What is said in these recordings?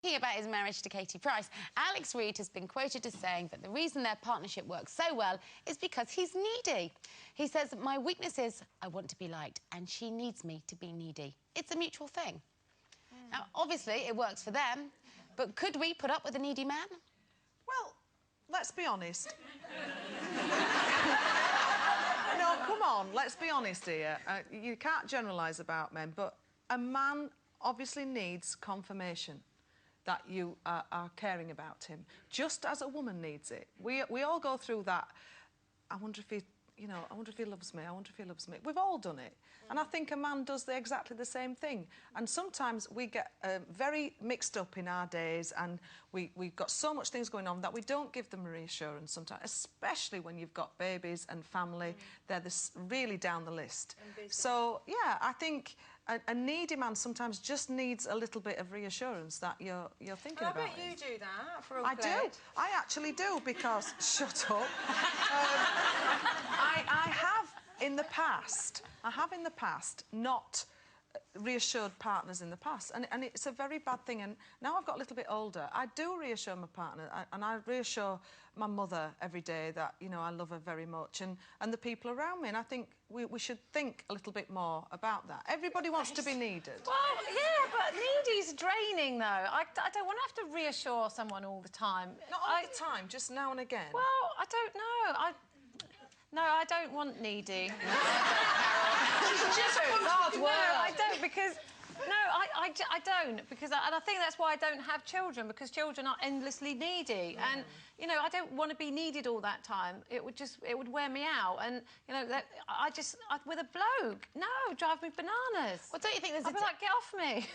Speaking about his marriage to Katie Price, Alex Reid has been quoted as saying that the reason their partnership works so well is because he's needy. He says, "My weakness is I want to be liked, and she needs me to be needy. It's a mutual thing." Now, obviously, it works for them, but could we put up with a needy man? Well, let's be honest. No, come on, let's be honest here. You can't generalise about men, but a man obviously needs confirmation that you are caring about him, just as a woman needs it. We all go through that. I wonder if he, you know, I wonder if he loves me. I wonder if he loves me. We've all done it. And I think a man does exactly the same thing. And sometimes we get very mixed up in our days, and we've got so much things going on that we don't give them reassurance sometimes, especially when you've got babies and family. They're really down the list. So, yeah, I think a needy man sometimes just needs a little bit of reassurance that you're thinking about I bet you do that for I do. I actually do, because... Shut up. I have in the past not reassured partners in the past, and it's a very bad thing. And now I've got a little bit older, I do reassure my partner, and I reassure my mother every day that, you know, I love her very much, and the people around me. And I think we should think a little bit more about that. Everybody wants to be needed. Well, yeah, but needy's draining, though. I don't want to have to reassure someone all the time. Not all the time, just now and again. Well, I don't know. No, I don't want needy. Just hard work. No, I don't, because... No, I don't, because and I think that's why I don't have children, because children are endlessly needy, and you know, I don't want to be needed all that time. It would wear me out, and you know, with a bloke, no, drive me bananas. Well, don't you think there's I'd be like, get off me?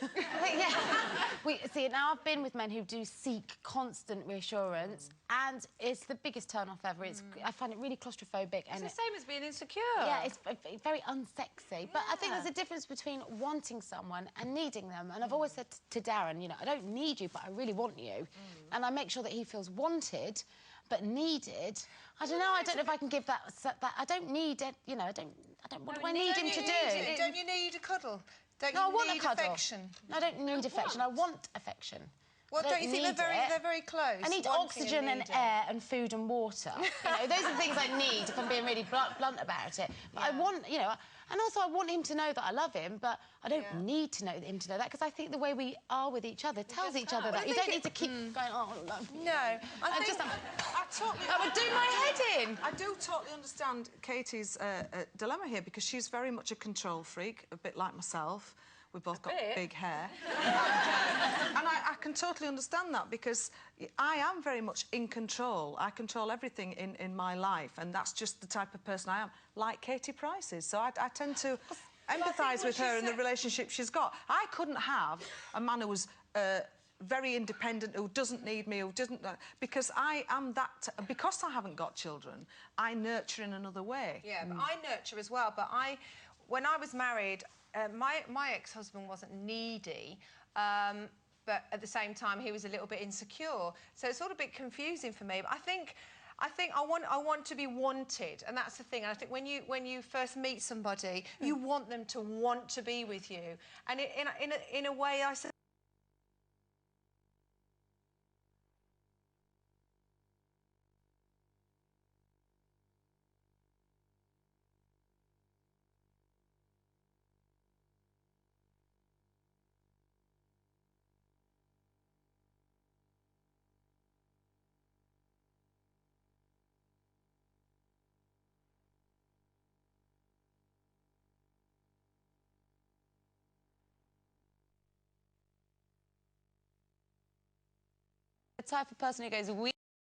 Yeah. See, now I've been with men who do seek constant reassurance, and it's the biggest turn-off ever. I find it really claustrophobic. It's the same as being insecure. Yeah, it's very unsexy. But I think there's a difference between wanting someone and needing them. And I've always said to Darren, you know, I don't need you, but I really want you. And I make sure that he feels wanted, but needed. I don't know. I don't know if I can give that. I don't need it. You know, I don't. What do I need him to do? Don't you need a cuddle? Don't No, I you want need a cuddle. affection? No, I don't need affection. I want affection. Well, don't you think they're very close? I need oxygen and air and food and water. You know, those are the things I need, if I'm being really blunt about it. But I want, you know, and also I want him to know that I love him, but I don't need to know him to know that, because I think the way we are with each other tells each other that. You don't need to keep going, oh, love you. No, I would do my head in. I do totally understand Katie's dilemma here, because she's very much a control freak, a bit like myself. We've both got big hair. And I can totally understand that, because I am very much in control. I control everything in my life, and that's just the type of person I am, like Katie Price is. So I tend to empathise with her and the relationship she's got. I couldn't have a man who was... very independent, who doesn't need me, who doesn't... because I am that... Because I haven't got children, I nurture in another way. Yeah, but I nurture as well, but when I was married, my ex-husband wasn't needy, but at the same time, he was a little bit insecure. So it's all a bit confusing for me. But I think I want to be wanted, and that's the thing. And I think when you first meet somebody, you want them to want to be with you. And in a way, I said... The type of person who goes,